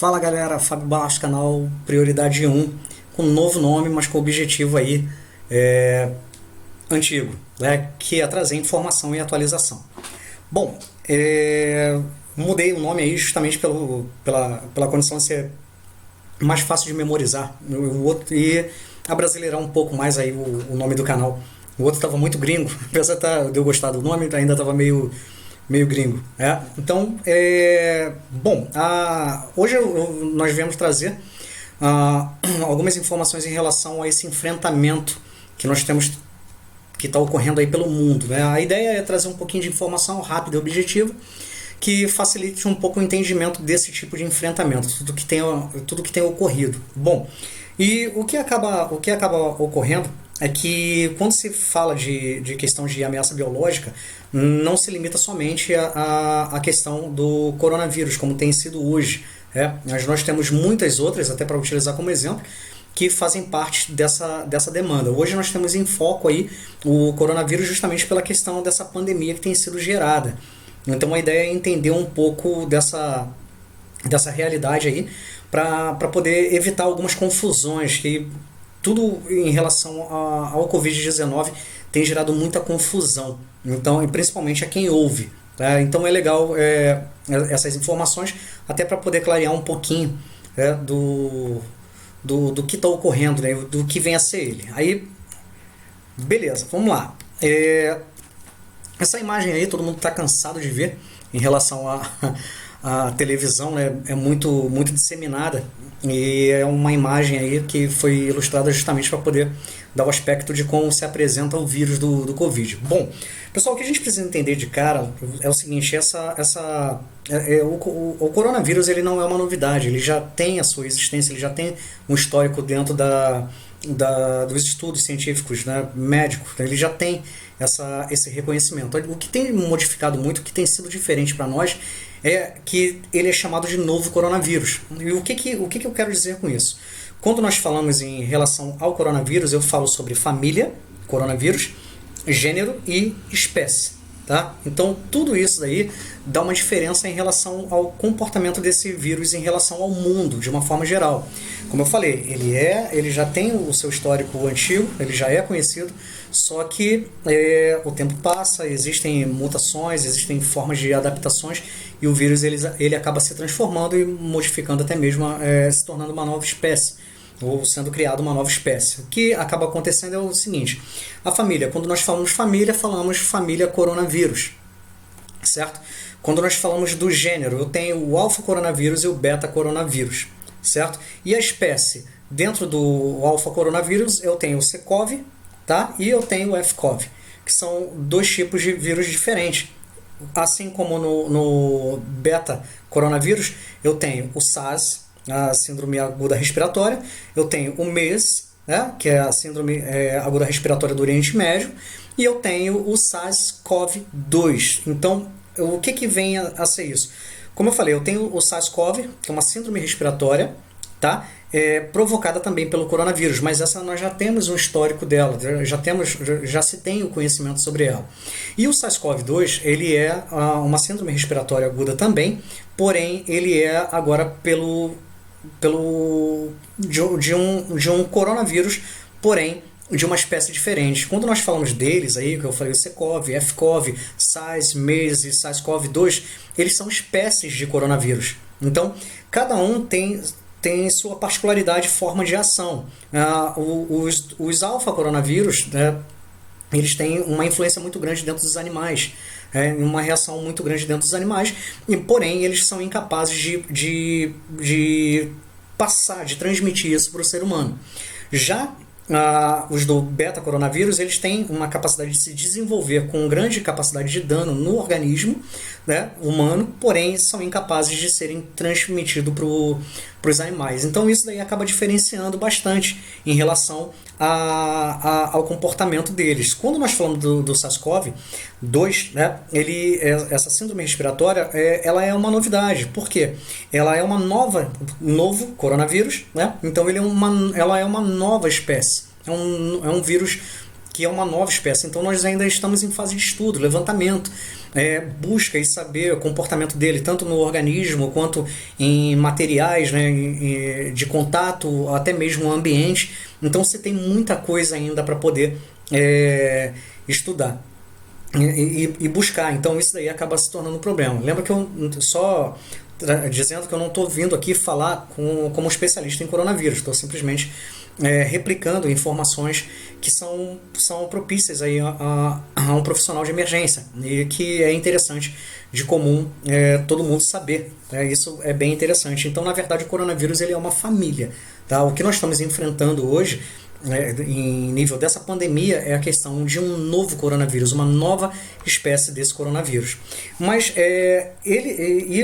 Fala galera, Fábio Barros, canal Prioridade 1, com um novo nome, mas com objetivo aí antigo, né, que é trazer informação e atualização. Bom, mudei o nome aí justamente pela condição de ser mais fácil de memorizar e abrasileirar um pouco mais aí o nome do canal. O outro estava muito gringo, apesar de eu gostar do nome, ainda estava meio gringo. Então, bom, hoje nós viemos trazer algumas informações em relação a esse enfrentamento que nós temos, que está ocorrendo aí pelo mundo, né? A ideia é trazer um pouquinho de informação rápida e objetiva que facilite um pouco o entendimento desse tipo de enfrentamento, tudo que tem ocorrido. Bom, e o que acaba ocorrendo é que quando se fala de questão de ameaça biológica, não se limita somente à questão do coronavírus, como tem sido hoje. Mas nós temos muitas outras, até para utilizar como exemplo, que fazem parte dessa demanda. Hoje nós temos em foco aí o coronavírus justamente pela questão dessa pandemia que tem sido gerada. Então a ideia é entender um pouco dessa realidade aí para poder evitar algumas confusões, que tudo em relação ao Covid-19 tem gerado muita confusão, então, e principalmente a quem ouve. Então é legal essas informações, até para poder clarear um pouquinho do que está ocorrendo, né, do que vem a ser ele. Aí, beleza, vamos lá. Essa imagem aí todo mundo está cansado de ver em relação à televisão, né? É muito disseminada, e é uma imagem aí que foi ilustrada justamente para poder dar o aspecto de como se apresenta o vírus do Covid. Bom, pessoal, o que a gente precisa entender de cara é o seguinte: o coronavírus ele não é uma novidade, ele já tem a sua existência, ele já tem um histórico dentro dos estudos científicos, né, médicos, ele já tem esse reconhecimento. O que tem modificado muito, o que tem sido diferente para nós, é que ele é chamado de novo coronavírus. E o que eu quero dizer com isso? Quando nós falamos em relação ao coronavírus, eu falo sobre família, coronavírus, gênero e espécie. Tá? Então tudo isso daí dá uma diferença em relação ao comportamento desse vírus em relação ao mundo, de uma forma geral. Como eu falei, ele já tem o seu histórico antigo, ele já é conhecido, só que o tempo passa, existem mutações, existem formas de adaptações, e o vírus ele acaba se transformando e modificando até mesmo, se tornando uma nova espécie, ou sendo criada uma nova espécie. O que acaba acontecendo é o seguinte: a família, quando nós falamos família coronavírus, certo? Quando nós falamos do gênero, eu tenho o alfa coronavírus e o beta coronavírus, certo? E a espécie, dentro do alfa coronavírus, eu tenho o SARS-CoV, tá? E eu tenho o F-CoV, que são dois tipos de vírus diferentes. Assim como no beta coronavírus, eu tenho o SARS, a síndrome aguda respiratória, eu tenho o MERS, né, que é a síndrome aguda respiratória do Oriente Médio, e eu tenho o SARS-CoV-2. Então, o que vem a ser isso? Como eu falei, eu tenho o SARS-CoV, que é uma síndrome respiratória, tá? Provocada também pelo coronavírus, mas essa nós já temos um histórico dela, já se tem o conhecimento sobre ela. E o SARS-CoV-2, ele é uma síndrome respiratória aguda também, porém ele é agora de um coronavírus, porém de uma espécie diferente. Quando nós falamos deles aí, que eu falei, o SARS-CoV, F-CoV, SARS, MERS e SARS-CoV-2, eles são espécies de coronavírus. Então, cada um tem sua particularidade e forma de ação. Os alfa-coronavírus, né, eles têm uma influência muito grande dentro dos animais, uma reação muito grande dentro dos animais, e porém eles são incapazes de transmitir isso para o ser humano. Já os do beta-coronavírus, eles têm uma capacidade de se desenvolver com grande capacidade de dano no organismo, né, humano, porém são incapazes de serem transmitidos para os animais. Então isso daí acaba diferenciando bastante em relação ao comportamento deles. Quando nós falamos do SARS-CoV-2, né, essa síndrome respiratória, ela é uma novidade. Por quê? Ela é novo coronavírus, né? Então ela é uma nova espécie. É um vírus que é uma nova espécie. Então nós ainda estamos em fase de estudo, levantamento, busca e saber o comportamento dele, tanto no organismo quanto em materiais, né, de contato, até mesmo o ambiente. Então você tem muita coisa ainda para poder estudar e buscar. Então isso daí acaba se tornando um problema. Lembra que eu só dizendo que eu não estou vindo aqui falar como especialista em coronavírus, estou simplesmente replicando informações que são propícias aí a um profissional de emergência e que é interessante, de comum, todo mundo saber. Isso é bem interessante. Então, na verdade, o coronavírus ele é uma família. Tá? O que nós estamos enfrentando hoje, em nível dessa pandemia, é a questão de um novo coronavírus, uma nova espécie desse coronavírus. Mas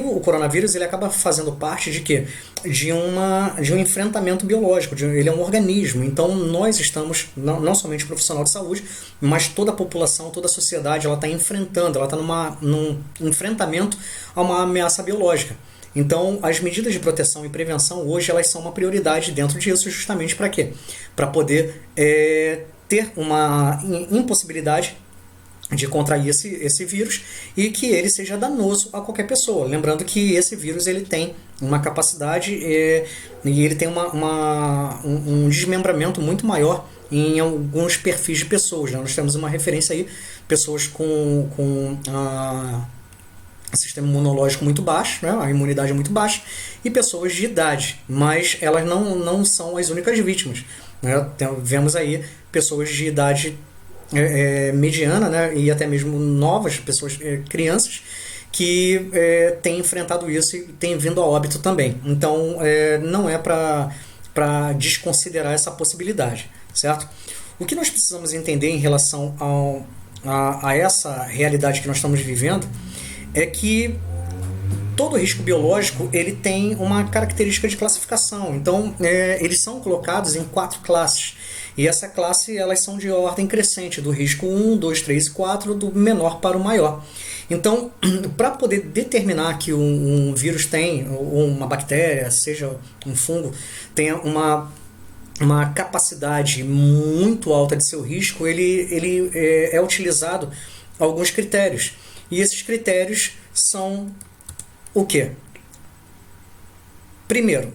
o coronavírus ele acaba fazendo parte de quê? De um enfrentamento biológico, ele é um organismo. Então nós estamos, não somente o profissional de saúde, mas toda a população, toda a sociedade, ela está enfrentando, ela está num enfrentamento a uma ameaça biológica. Então, as medidas de proteção e prevenção hoje elas são uma prioridade dentro disso, justamente para quê? Para poder ter uma impossibilidade de contrair esse vírus e que ele seja danoso a qualquer pessoa. Lembrando que esse vírus ele tem uma capacidade e ele tem um desmembramento muito maior em alguns perfis de pessoas. Né? Nós temos uma referência aí, pessoas com sistema imunológico muito baixo, né? A imunidade é muito baixa, e pessoas de idade, mas elas não são as únicas vítimas. Né? Vemos aí pessoas de idade mediana, né? E até mesmo novas, pessoas, crianças, que têm enfrentado isso e têm vindo a óbito também. Então, não é para desconsiderar essa possibilidade, certo? O que nós precisamos entender em relação a essa realidade que nós estamos vivendo é que todo risco biológico ele tem uma característica de classificação. Então, eles são colocados em 4 classes. E essa classe, elas são de ordem crescente, do risco 1, 2, 3 e 4, do menor para o maior. Então, para poder determinar que um vírus tem, ou uma bactéria, seja um fungo, tenha uma capacidade muito alta de seu risco, ele é utilizado alguns critérios. E esses critérios são o quê? Primeiro,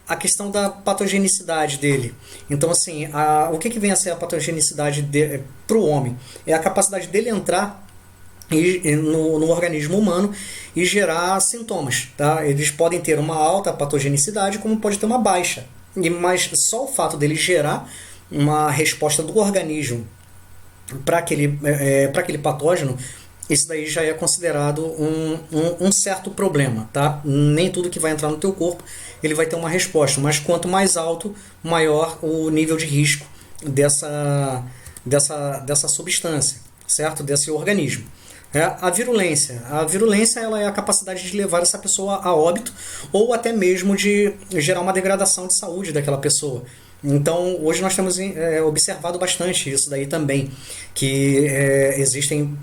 a questão da patogenicidade dele. Então, assim, o que vem a ser a patogenicidade para o homem? É a capacidade dele entrar no organismo humano e gerar sintomas. Tá? Eles podem ter uma alta patogenicidade, como pode ter uma baixa. Mas só o fato dele gerar uma resposta do organismo para aquele patógeno, isso daí já é considerado um certo problema, tá? Nem tudo que vai entrar no teu corpo ele vai ter uma resposta, mas quanto mais alto, maior o nível de risco dessa substância, certo? Desse organismo. A virulência ela é a capacidade de levar essa pessoa a óbito ou até mesmo de gerar uma degradação de saúde daquela pessoa. Então, hoje nós temos observado bastante isso daí também, que existem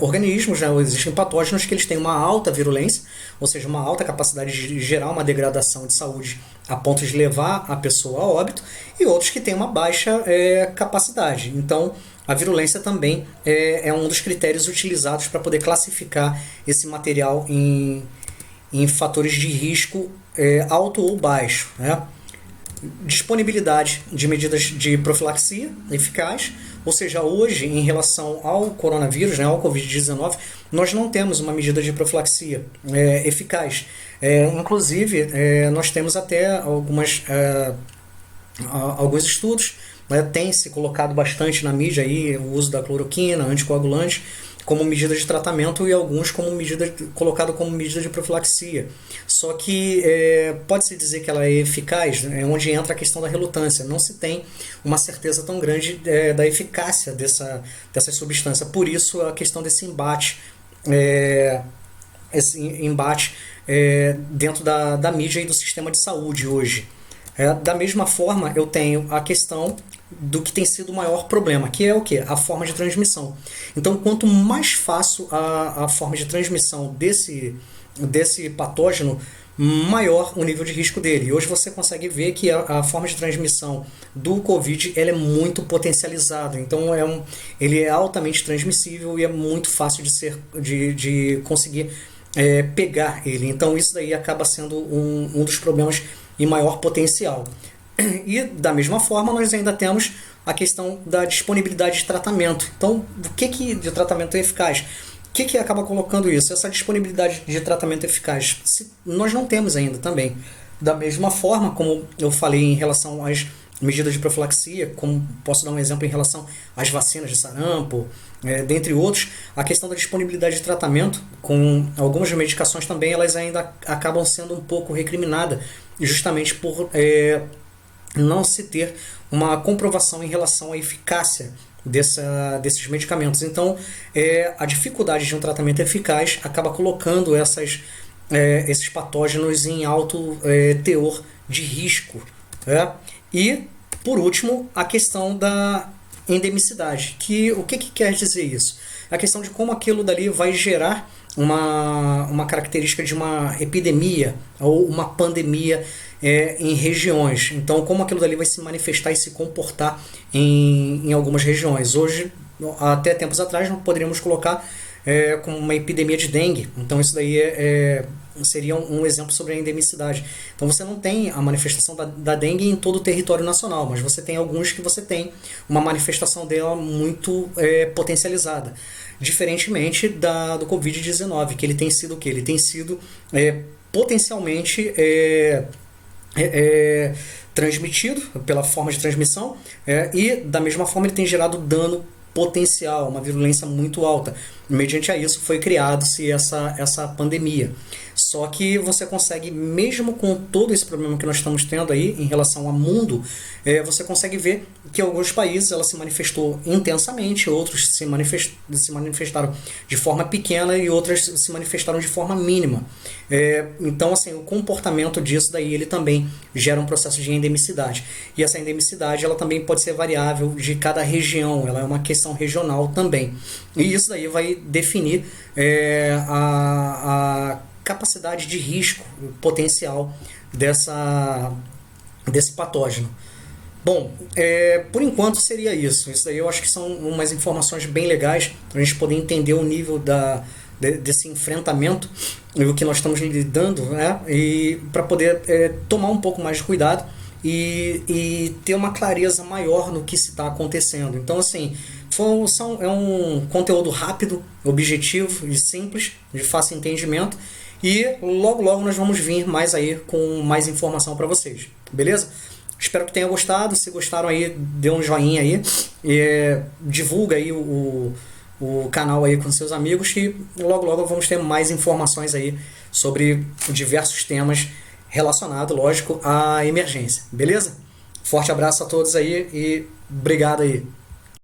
organismos, né, existem patógenos que eles têm uma alta virulência, ou seja, uma alta capacidade de gerar uma degradação de saúde a ponto de levar a pessoa a óbito, e outros que têm uma baixa capacidade. Então, a virulência também é um dos critérios utilizados para poder classificar esse material em fatores de risco alto ou baixo, né? Disponibilidade de medidas de profilaxia eficaz, ou seja, hoje em relação ao coronavírus, né, ao Covid-19, nós não temos uma medida de profilaxia eficaz. Inclusive, nós temos até alguns estudos, né, tem se colocado bastante na mídia aí, o uso da cloroquina, anticoagulante, como medida de tratamento e alguns colocado como medida de profilaxia. Só que pode-se dizer que ela é eficaz, né, onde entra a questão da relutância. Não se tem uma certeza tão grande da eficácia dessa substância. Por isso a questão desse embate, dentro da mídia e do sistema de saúde hoje. Da mesma forma, eu tenho a questão do que tem sido o maior problema, que é o quê? A forma de transmissão. Então, quanto mais fácil a forma de transmissão desse patógeno, maior o nível de risco dele. E hoje você consegue ver que a forma de transmissão do Covid ela é muito potencializada. Então ele é altamente transmissível e é muito fácil de conseguir pegar ele. Então isso daí acaba sendo um dos problemas em maior potencial. E da mesma forma nós ainda temos a questão da disponibilidade de tratamento. Então, o que de tratamento é eficaz? O que acaba colocando isso? Essa disponibilidade de tratamento eficaz. Nós não temos ainda também. Da mesma forma, como eu falei em relação às medidas de profilaxia, como posso dar um exemplo em relação às vacinas de sarampo, dentre outros, a questão da disponibilidade de tratamento com algumas medicações também, elas ainda acabam sendo um pouco recriminadas, justamente por não se ter uma comprovação em relação à eficácia desses medicamentos. Então, a dificuldade de um tratamento eficaz acaba colocando esses patógenos em alto teor de risco. E, por último, a questão da endemicidade. O que quer dizer isso? A questão de como aquilo dali vai gerar uma característica de uma epidemia ou uma pandemia em regiões. Então, como aquilo dali vai se manifestar e se comportar em algumas regiões. Hoje, até tempos atrás, não poderíamos colocar como uma epidemia de dengue. Então, isso daí seria um exemplo sobre a endemicidade. Então, você não tem a manifestação da dengue em todo o território nacional, mas você tem alguns que você tem uma manifestação dela muito potencializada. Diferentemente do Covid-19, que ele tem sido o quê? Ele tem sido potencialmente transmitido pela forma de transmissão e da mesma forma ele tem gerado dano potencial, uma virulência muito alta. Mediante a isso foi criado-se essa pandemia. Só que você consegue, mesmo com todo esse problema que nós estamos tendo aí em relação ao mundo, você consegue ver que em alguns países ela se manifestou intensamente, outros se manifestaram de forma pequena e outras se manifestaram de forma mínima. Então, assim, o comportamento disso daí ele também gera um processo de endemicidade. E essa endemicidade ela também pode ser variável de cada região, ela é uma questão regional também. E isso daí vai definir a capacidade de risco potencial desse patógeno. Bom, por enquanto seria isso. Isso daí eu acho que são umas informações bem legais para a gente poder entender o nível desse enfrentamento e o que nós estamos lidando, né? E para poder tomar um pouco mais de cuidado e ter uma clareza maior no que se está acontecendo. Então, assim, é um conteúdo rápido, objetivo e simples, de fácil entendimento. E logo nós vamos vir mais aí com mais informação para vocês, beleza? Espero que tenha gostado. Se gostaram aí, dê um joinha aí, divulga aí o canal aí com seus amigos e logo vamos ter mais informações aí sobre diversos temas relacionados, lógico, à emergência, beleza? Forte abraço a todos aí e obrigado aí.